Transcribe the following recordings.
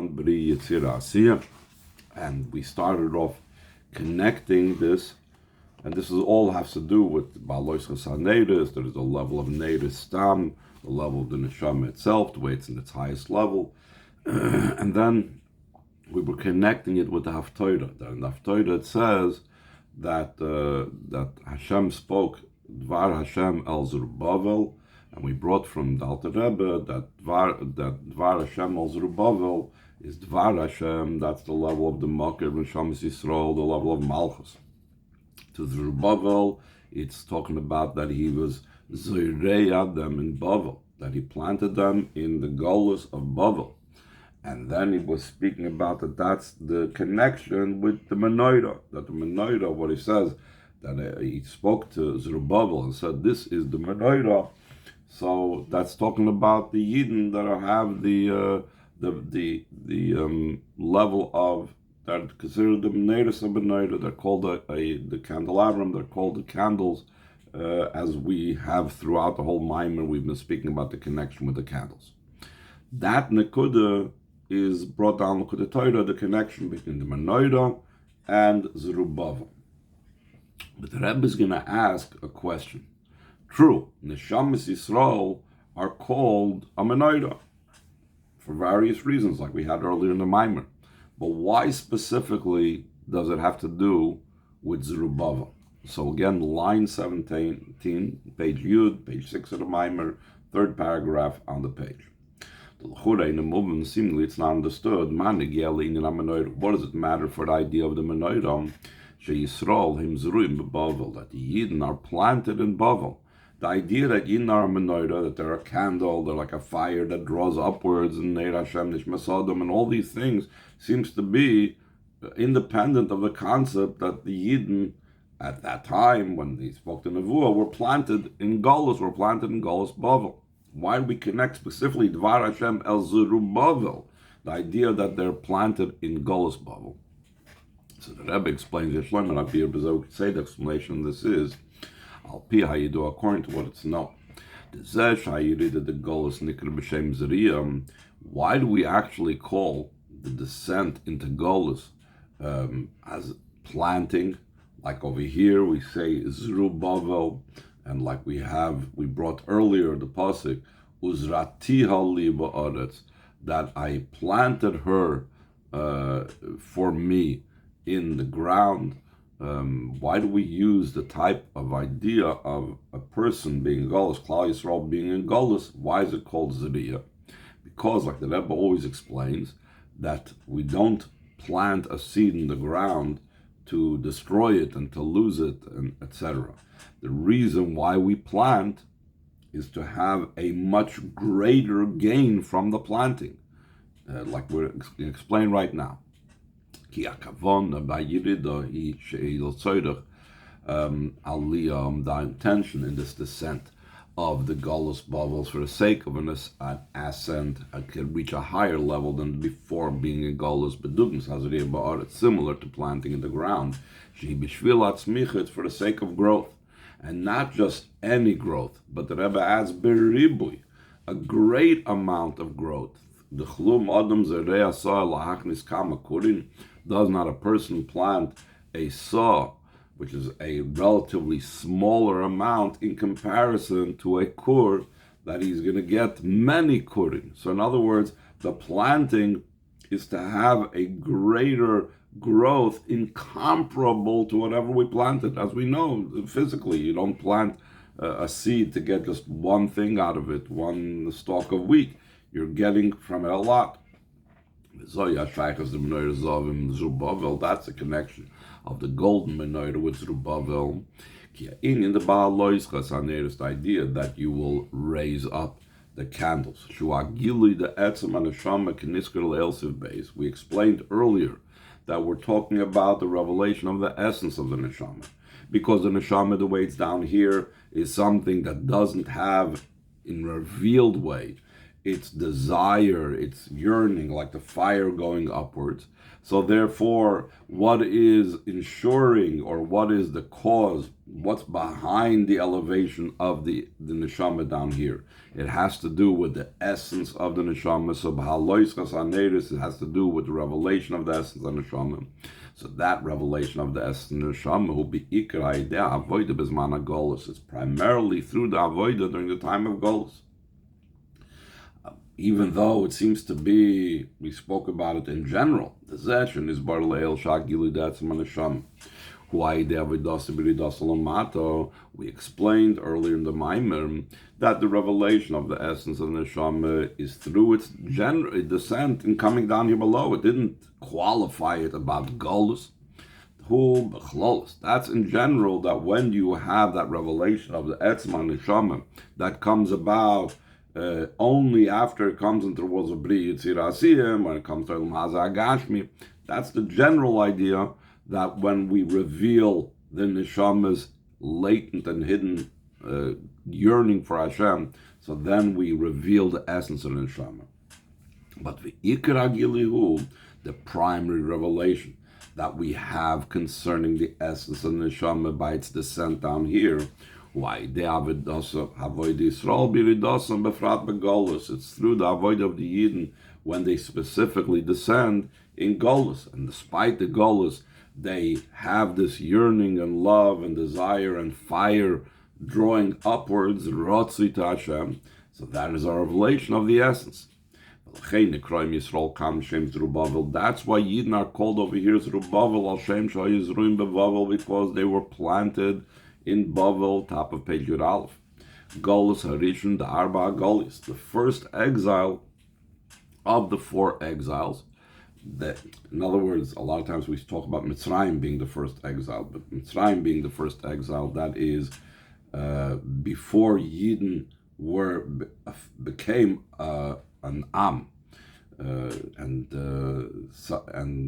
Bri Yitzira Asiyah, and we started off connecting this, and this is all has to do with Baha'alotch Haneret. There is a level of Neder Stam, the level of the Neshama itself, the way it's in its highest level, and then we were connecting it with the Haftorah. In the Haftorah it says that that Hashem spoke Dvar Hashem El Zerubbabel, and we brought from the Alter Rebbe that Dvar Hashem El Zerubbabel is Dvar Hashem. That's the level of the Makir and Shamas Yisrael, the level of Malchus. To Zerubbabel, it's talking about that he was Zoreya them in Bavel, that he planted them in the Golus of Bavel. And then he was speaking about that that's the connection with the Menorah, that the Menorah, what he says, that he spoke to Zerubbabel and said, this is the Menorah. So that's talking about the Yidden that have the level of, that are considered the Menorahs of Menorah. They're called the candelabrum, they're called the candles, as we have throughout the whole Maimer. We've been speaking about the connection with the candles. That Nekuda is brought down to the Torah, the connection between the Menorah and Zerubbabel. But the Rebbe is going to ask a question. True, Neshamas Yisrael are called a Menorah for various reasons, like we had earlier in the Maimer. But why specifically does it have to do with Zerubbabel? So again, line 17, page Yud, page 6 of the Maimer, third paragraph on the page. In the movement, seemingly it's not understood. What does it matter for the idea of the Menorah? That the Yidden are planted in Bavel. The idea that Yidden are a Menorah, that they're a candle, they're like a fire that draws upwards, and Neir Hashem Nishmasadam, and all these things seems to be independent of the concept that the Yidden at that time, when they spoke to Nevuah, were planted in Golus Bavel. Why do we connect specifically Dvar Hashem El Zerubbabel, the idea that they're planted in Golus Bavel? So the Rebbe explains the Shlomo Rabbi Yehuda we could say the explanation of this is Al Pi Hayidu, according to what it's known. Why do we actually call the descent into Golus as planting? Like over here we say Zerubbabel, and like we brought earlier the pasuk Uzratiha li ba'aretz, that I planted her for me in the ground. Why do we use the type of idea of a person being in Golus, Klal Yisrael being in Golus? Why is it called Zeriyah? Because, like the Rebbe always explains, that we don't plant a seed in the ground to destroy it and to lose it, and etc. The reason why we plant is to have a much greater gain from the planting, like we're explain right now. The intention in this descent of the Golus Bubbles for the sake of an ascent can reach a higher level than before being in Golus Bedugmas Hazariya Ba'aretz, similar to planting in the ground. It's for the sake of growth, and not just any growth, but the Rebbe adds beribui, a great amount of growth. The chlum adam zerei saw lahachnis kama kurin. Does not a person plant a saw, which is a relatively smaller amount in comparison to a kur that he's going to get many kurin? So in other words, the planting is to have a greater growth incomparable to whatever we planted. As we know, physically, you don't plant a seed to get just one thing out of it, one stalk of wheat. You're getting from it a lot. That's a connection of the golden menorah with Zerubbabel. In the Baha'alotch, the idea that you will raise up the candles. We explained earlier that we're talking about the revelation of the essence of the neshama, because the neshama, the way it's down here, is something that doesn't have in revealed way its desire, its yearning, like the fire going upwards. So therefore, what is ensuring, or what is the cause, what's behind the elevation of the neshama down here? It has to do with the essence of the neshama. So baha'alotch it has to do with the revelation of the essence of the neshama. So that revelation of the essence of the neshama will be ikar idea avoida bezman golus. It's primarily through the avoida during the time of golus. Even though it seems to be, we spoke about it in general, the session is bar leil shagilu datzim neshama. We explained earlier in the Maimer that the revelation of the essence of the neshama is through its general descent and coming down here below. It didn't qualify it about golus. That's in general, that when you have that revelation of the etzma neshama that comes about only after it comes into the worlds of Bri Yitzir Asiyim, when it comes to Elam Haza Agashmi, that's the general idea, that when we reveal the neshama's latent and hidden yearning for Hashem, so then we reveal the essence of the neshama. But the ikar gilihu, the primary revelation that we have concerning the essence of the neshama by its descent down here, why the avodah Yisrael biridasan befrat begolus. It's through the avodah of the Yidden when they specifically descend in golus, and despite the golus, they have this yearning and love and desire and fire drawing upwards, rotzi to Hashem. So that is our revelation of the essence. That's why Yidden are called over here Zerubbabel, al Shem Shayizruim beVavel, because they were planted in Bavel, top of page Yud Aleph. Golus Harishon, the Arba Golis, the first exile of the 4 exiles. In other words, a lot of times we talk about Mitzrayim being the first exile, but Mitzrayim being the first exile, that is before Yidden became an Am. And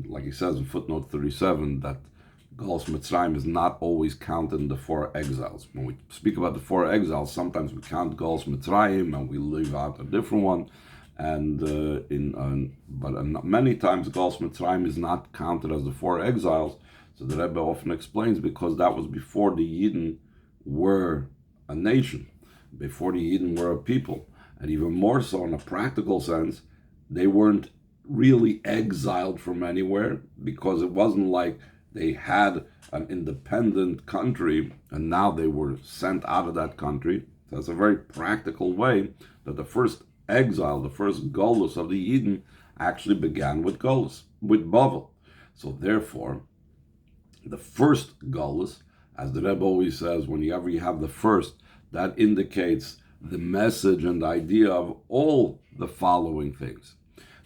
like he says in footnote 37, that Galus Mitzrayim is not always counted in the 4 exiles. When we speak about the 4 exiles, sometimes we count Galus Mitzrayim and we leave out a different one. And many times Galus Mitzrayim is not counted as the 4 exiles. So the Rebbe often explains, because that was before the Yidden were a nation, before the Yidden were a people, and even more so in a practical sense, they weren't really exiled from anywhere, because it wasn't like they had an independent country and now they were sent out of that country. So that's a very practical way that the first exile, the first golus of the Yidden, actually began with golus, with Bavel. So therefore, the first golus, as the Rebbe always says, whenever you have the first, that indicates the message and the idea of all the following things.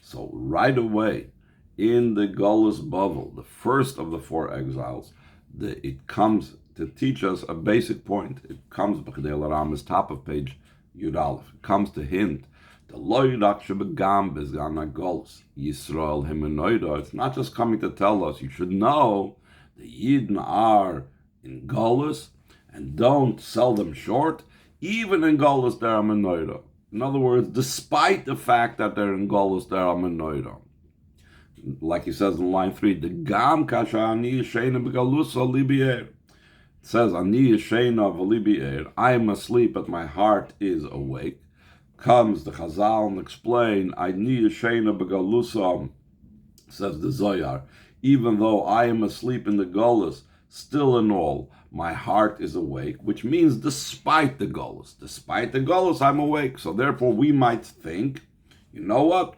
So right away, in the Golus Bavel, the first of the 4 exiles, it comes to teach us a basic point. It comes, B'chadei L'Ram, top of page Yud Aleph. It comes to hint, the Lo Yidak Shebegam Bezgan HaGolus, Yisrael Himenoida. It's not just coming to tell us, you should know the Yidden are in Golus, and don't sell them short, even in Golus they're Menoida. In other words, despite the fact that they're in Golus, they're Menoida. Like he says in line 3, the Gam Kasha Ani Yeshena Begalusa Libier. It says, Ani Yeshena V'Libier, I am asleep, but my heart is awake. Comes the Chazal and explain, Ani Yeshena Begalusa, says the Zoyar, even though I am asleep in the Golus, still in all, my heart is awake, which means despite the Golus. Despite the Golus, I'm awake. So therefore, we might think, you know what?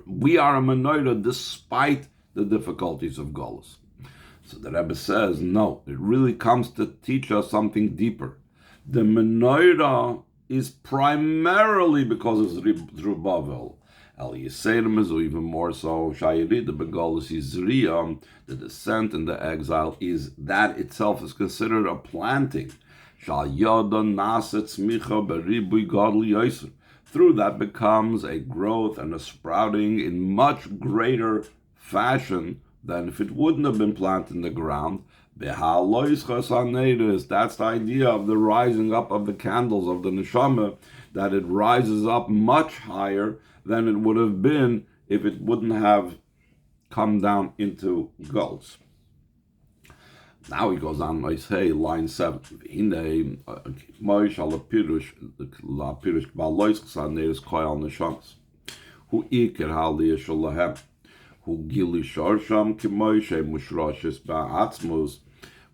We are a menorah despite the difficulties of Golus. So the Rebbe says, no, it really comes to teach us something deeper. The menorah is primarily because of Zerubbabel. El Yisraelim is even more so. Shayirida begolus Yizriyam, the descent and the exile, is that itself is considered a planting. Shal Yoda Naset Smicha Beribui Godly Yisr. Through that becomes a growth and a sprouting in much greater fashion than if it wouldn't have been planted in the ground. Beha'aloischa saneres. That's the idea of the rising up of the candles of the neshama, that it rises up much higher than it would have been if it wouldn't have come down into gulls. Now he goes on, I say, line 7. Hine moish ala pirush la pirush ba'aloischa saneres koyal neshamas. Hu iker haliyah shalahem.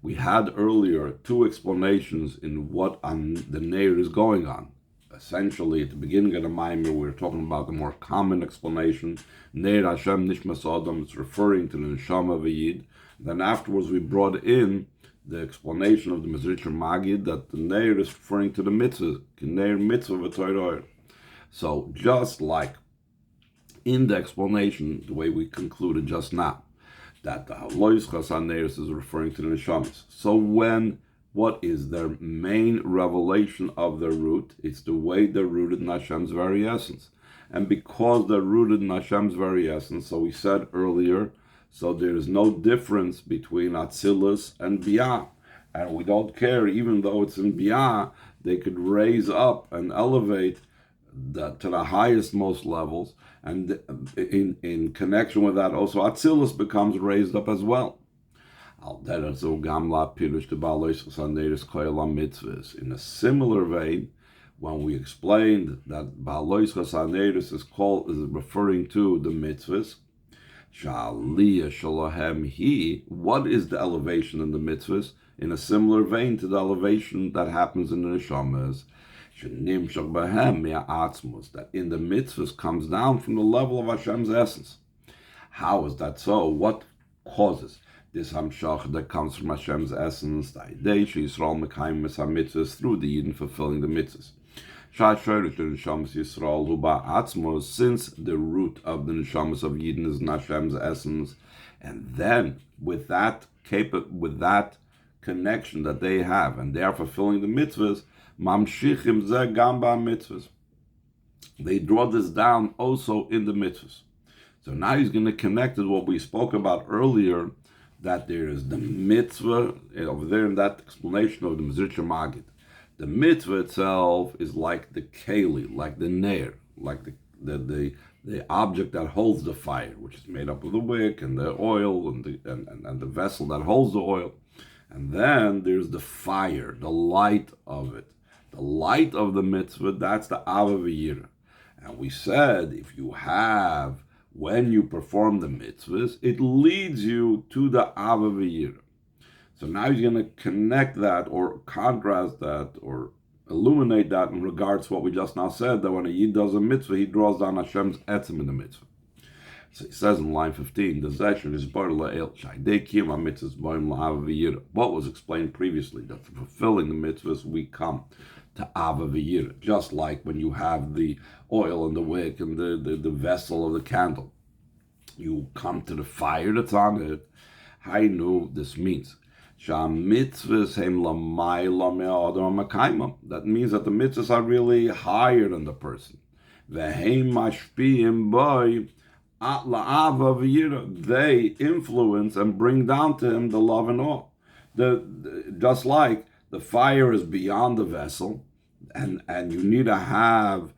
We had earlier 2 explanations in what the Neir is going on. Essentially, at the beginning of the Maimer, we were talking about the more common explanation. Neir Hashem Nishmas Adam, it's referring to the Neshama of a Yid. Then afterwards, we brought in the explanation of the Mezritcher Magid that the Neir is referring to the mitzvah, Neir mitzvah v'toyroir. So just like in the explanation, the way we concluded just now, that the Haloischa Saneres is referring to the Neshamas. So what is their main revelation of their root? It's the way they're rooted in Hashem's very essence. And because they're rooted in Hashem's very essence, so we said earlier, so there is no difference between Atzilus and Biyah. And we don't care, even though it's in Biyah, they could raise up and elevate to the highest most levels, and in connection with that also Atzilus becomes raised up as well. In a similar vein, when we explained that Baha'aloischa Saneris is referring to the mitzvahs, what is the elevation in the mitzvahs? In a similar vein to the elevation that happens in the neshamas, that in the mitzvahs comes down from the level of Hashem's essence. How is that so? What causes this hamshach that comes from Hashem's essence? Through the Yidden fulfilling the mitzvahs. Since the root of the neshamas of Yidden is in Hashem's essence, and then with that connection that they have, and they are fulfilling the mitzvahs, mamshichim ze gamba mitzvahs. They draw this down also in the mitzvahs. So now he's going to connect it what we spoke about earlier, that there is the mitzvah over there in that explanation of the Mezritcher Magid. The mitzvah itself is like the keli, like the neir, like the object that holds the fire, which is made up of the wick and the oil and the vessel that holds the oil. And then there's the fire, the light of it. The light of the mitzvah, that's the Ava V'yira. And we said, when you perform the mitzvahs, it leads you to the Ava V'yira. So now he's going to connect that, or contrast that, or illuminate that in regards to what we just now said, that when a Yid does a mitzvah, he draws down Hashem's etzem in the mitzvah. So he says in line 15, the Zesher is what was explained previously, that for fulfilling the mitzvahs, we come to Ava V'yira, just like when you have the oil and the wick and the vessel of the candle. You come to the fire that's on it. This means that means that the mitzvahs are really higher than the person. They influence and bring down to him the love and awe. Just like the fire is beyond the vessel, and you need to have.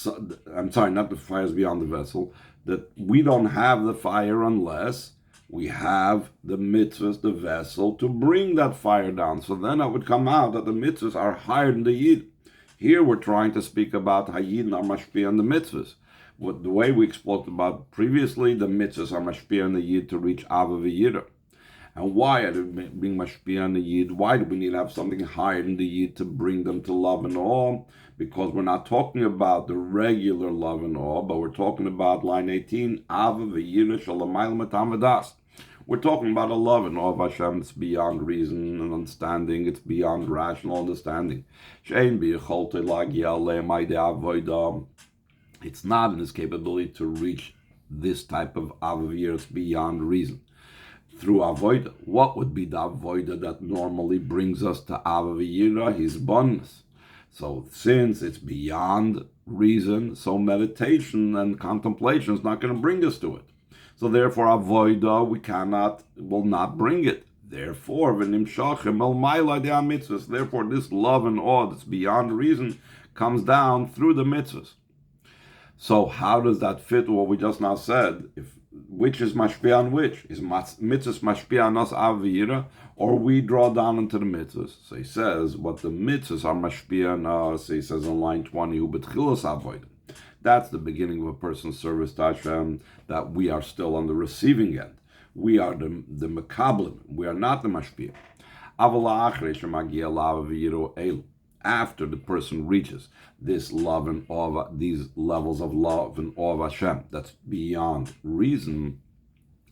Not the fire is beyond the vessel. That we don't have the fire unless we have the mitzvahs, the vessel, to bring that fire down. So then it would come out that the mitzvahs are higher than the yid. Here we're trying to speak about hayid are mashpia on the mitzvahs. The way we spoke about previously, the mitzvahs are mashpia on the yid to reach Ava V'yira. And why are they being mashpia on the yid? Why do we need to have something higher than the yid to bring them to love and awe? Because we're not talking about the regular love and awe, but we're talking about line 18, Ava V'yira Shalamayla Matam V'das. We're talking about a love and awe of Hashem that's beyond reason and understanding. It's beyond rational understanding. It's not in his capability to reach this type of Ava V'yira. It's beyond reason. Through avoida, what would be the avoida that normally brings us to Ava V'yira? His bonus. So since it's beyond reason, so meditation and contemplation is not going to bring us to it. So therefore, avoida, will not bring it. Therefore, therefore, this love and awe that's beyond reason comes down through the mitzvahs. So how does that fit what we just now said? Which is mashpia on which? Is mitzvahs mashpia on us avira, or we draw down into the mitzvahs? So he says what the mitzvahs are mashpia on us. He says on line 20, who betchilas avoid. That's the beginning of a person's service to Hashem, that we are still on the receiving end. We are the mekablim. We are not the mashpia. After the person reaches this love and awe, these levels of love and awe of Hashem, that's beyond reason.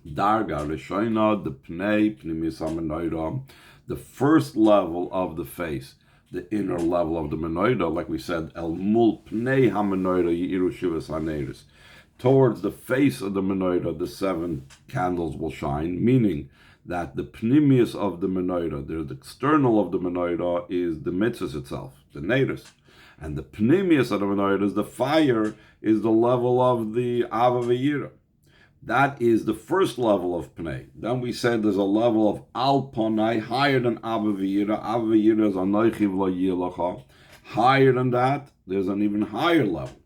Darga Rishoina, the Pnei Pnimis HaMenoira, the first level of the face, the inner level of the menorah, like we said, El Mul Pnei HaMenoira Yiru Shivas HaNeiros. Towards the face of the menorah, the 7 candles will shine, meaning that the pnimius of the menorah, the external of the menorah, is the mitzvah itself, the neiros. And the pnimius of the menorah is the fire, is the level of the Ava V'yira. That is the first level of Pnei. Then we said there's a level of Al Ponai, higher than Ava V'yira. Ava V'yira is Anoichi V'lo Yilacha. Higher than that, there's an even higher level.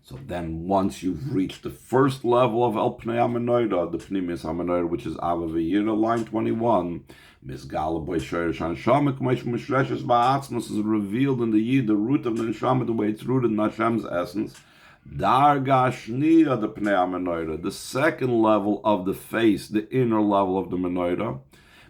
So then once you've reached the first level of El Pnei HaMenoira, the Pnimius HaMenoira, which is Ava V'yira, line 21, Misgala B'y Shoresh HaNeshama, K'meish Mishreshes Ba'atzmos, is revealed in the Yid, the root of the Neshama, the way it's rooted in Hashem's essence. Darga Shniya, the Pnei HaMenoira, the second level of the face, the inner level of the Menorah,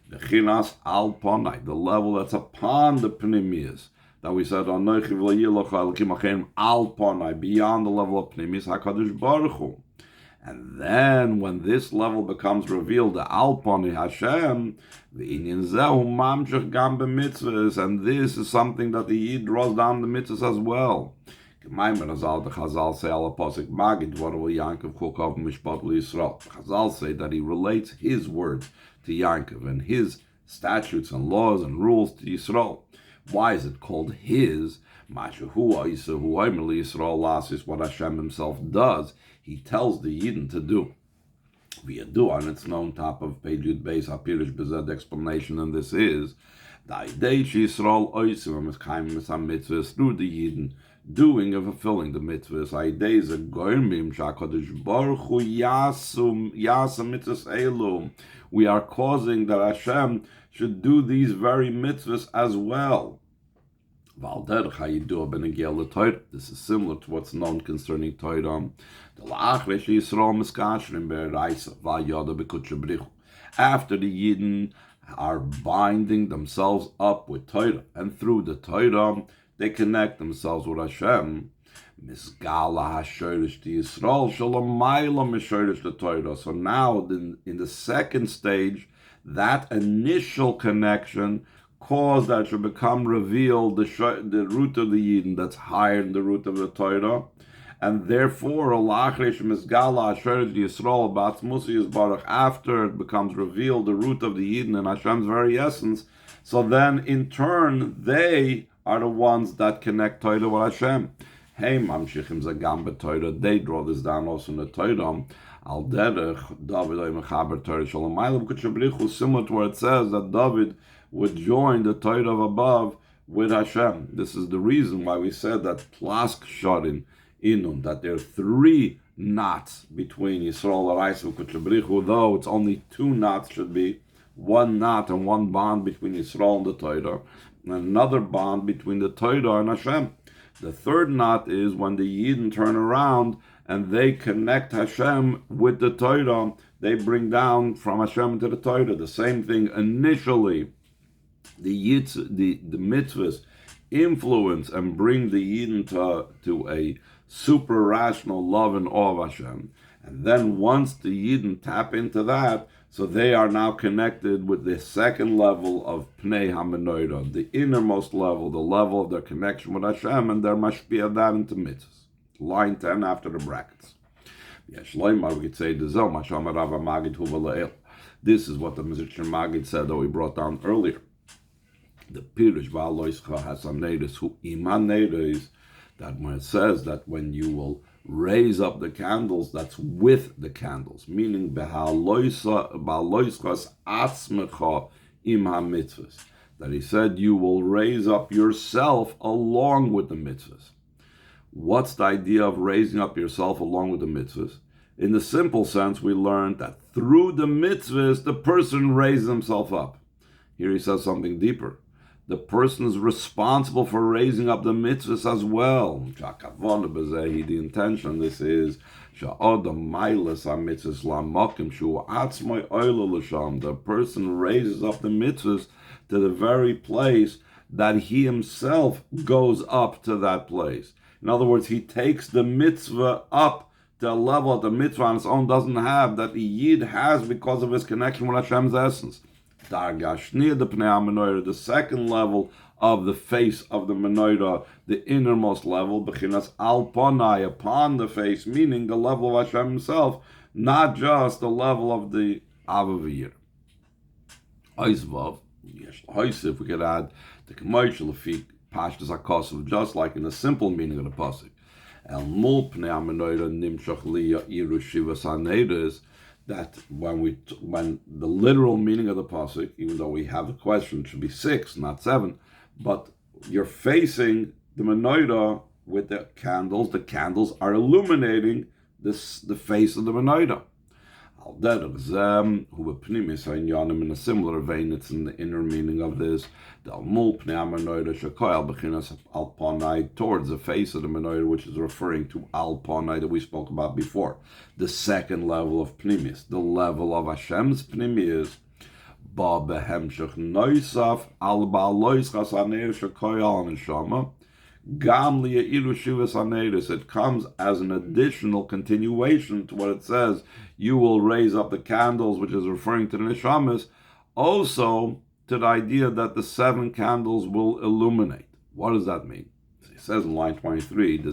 Bechinas Al Ponai, the level that's upon the Pnimius. That we said on al Ponai, beyond the level of Pnimis HaKadosh Baruch Hu. And then when this level becomes revealed, the Al Ponai Hashem, v'inyan zehu mamshech gam b'mitzvahs, and this is something that the Yid draws down the mitzvahs as well. The Chazal say al Apostle Magid Dvarul Yankov Chukov Mishpat L'Yisrael. Chazal say that he relates his words to Yankov and his statutes and laws and rules to Yisrael. Why is it called his? What Hashem himself does, he tells the Yidden to do. And it's known top of page Yud Beis HaPirish Bezed explanation, and this is through the Yidden doing and fulfilling the mitzvahs. We are causing that Hashem should do these very mitzvahs as well. This is similar to what's known concerning Torah. After the Yidden are binding themselves up with Torah, and through the Torah they connect themselves with Hashem. So now in the second stage, that initial connection caused that should become revealed the root of the Yidden that's higher than the root of the Torah, and therefore after it becomes revealed the root of the Yidden and Hashem's very essence, so then in turn they are the ones that connect Torah with Hashem. Hey, Mamshichim Zagam b'Torah, they draw this down also in the Torah. Al derech David Mechaber Torah Shalom Ma'alim Kutchabrichu, similar to where it says that David would join the Torah of above with Hashem. This is the reason why we said that Plask Sharin Inun, that there are 3 knots between Yisrael Araisa and Kutchabrichu, though it's only 2 knots should be, 1 knot and 1 bond between Yisrael and the Torah, and another bond between the Torah and Hashem. The third knot is when the Yidden turn around and they connect Hashem with the Torah. They bring down from Hashem to the Torah. The same thing initially. The mitzvahs influence and bring the Yidden to a super-rational love and awe of Hashem. And then once the Yidden tap into that, so they are now connected with the second level of Pnei HaMenoira, the innermost level, the level of their connection with Hashem, and their mashpia that into mitzvahs. Line 10 after the brackets. This is what the Mizrach Magid said that we brought down earlier. The Pirush Baha'alotcha has some neiros who iman neiros, that when it says that when you will raise up the candles, that's with the candles, meaning Baha'alotchas atzmecha im ha-mitzvahs. That he said, you will raise up yourself along with the mitzvahs. What's the idea of raising up yourself along with the mitzvahs? In the simple sense, we learned that through the mitzvahs, the person raises himself up. Here he says something deeper. The person is responsible for raising up the mitzvahs as well. The intention, this is, the person raises up the mitzvahs to the very place that he himself goes up to that place. In other words, he takes the mitzvah up to a level that the mitzvah on its own doesn't have, that the Yid has because of his connection with Hashem's essence. The second level of the face of the menorah, the innermost level, bechinas al ponai, upon the face, meaning the level of Hashem himself, not just the level of the Avavir. Oisvav, if we could add the K'moishel Lefik Pashtas HaKosav, just like in the simple meaning of the pasuk. El mul pnei ha-menorah nimshach liya iru shivas ha-neiros, that when the literal meaning of the pasuk, even though we have a question, it should be 6, not 7, but you're facing the menorah with the candles. The candles are illuminating the face of the menorah. In a similar vein, it's in the inner meaning of this. Towards the face of the menorah, which is referring to al panai that we spoke about before. The second level of pnimis, the level of Hashem's pnimis. It comes as an additional continuation to what it says. You will raise up the candles, which is referring to the neshamas, also to the idea that the 7 candles will illuminate. What does that mean? It says in line 23, the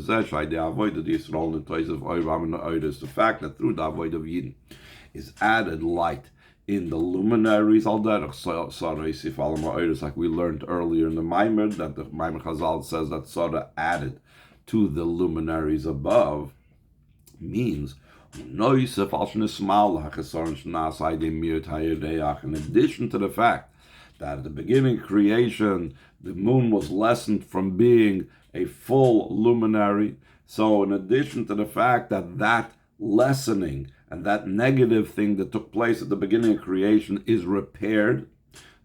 fact that through the avoid of Yidden is added light in the luminaries, like we learned earlier in the Maimer, that the Maimer Chazal says that Sarah added to the luminaries above, means in addition to the fact that at the beginning of creation, the moon was lessened from being a full luminary. So in addition to the fact that that lessening and that negative thing that took place at the beginning of creation is repaired,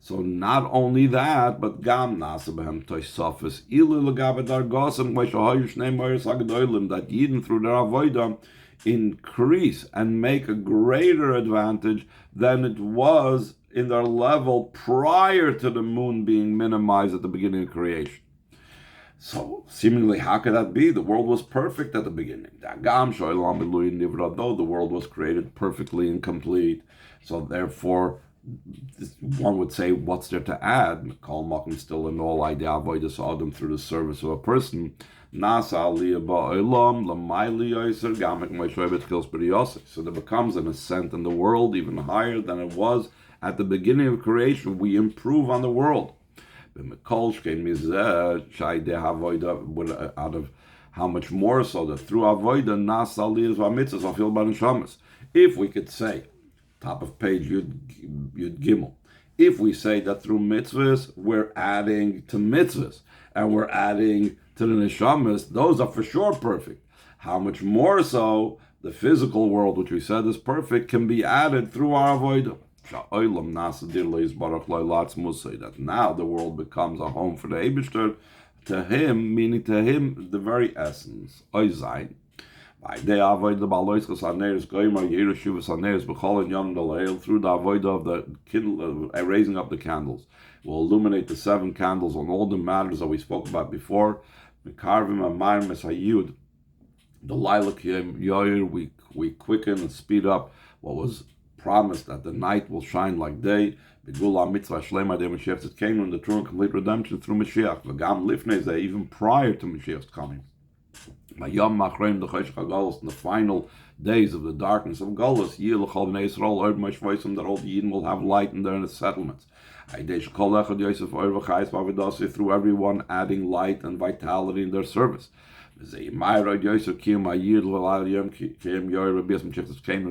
so not only that, but gam nasa behem toisafis ilu legabe dargosim v'shahayu shnei moyers hagdolim, that Yidden through their avodah increase and make a greater advantage than it was in their level prior to the moon being minimized at the beginning of creation. So, seemingly, how could that be? The world was perfect at the beginning. Though the world was created perfectly and complete. So, therefore, one would say, what's there to add? Kol Makom still in all idea avodas adam through the service of a person. So there becomes an ascent in the world even higher than it was at the beginning of creation. We improve on the world. Out of how much more so that through avodah nas aliyas v'mitzvahs afil b'neshamas. If we could say, top of page Yud Gimel, if we say that through mitzvahs we're adding to mitzvahs and we're adding to the neshamas, those are for sure perfect. How much more so the physical world, which we said is perfect, can be added through our avodah. That now the world becomes a home for the Eibishter, to him, meaning to him, the very essence. Through the avodah of the raising up the candles, will illuminate the 7 candles on all the matters that we spoke about before. The we quicken and speed up what was promised, that the night will shine like day. It came in the true and complete redemption through Mashiach. Even prior to Mashiach's coming. In the final days of the darkness of Golus, that all the Yidden will have light in their settlements. Through everyone adding light and vitality in their service. It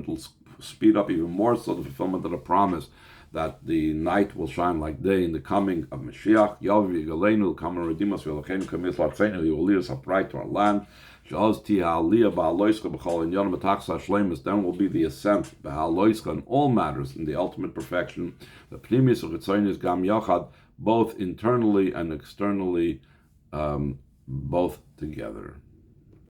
will speed up even more so the fulfillment of the promise that the night will shine like day in the coming of Mashiach. Yavi Galenu will come and redeem us. V'Elokeinu kamis l'Artzenu, He will lead us upright to our land. Sha'oz ti ha'aliyah ba'aloischa b'chol inyan b'tachsa shleimus. Then will be the ascent ba'aloischa in all matters in the ultimate perfection. The pnimis u'chitzonis gam yachad, both internally and externally, both together.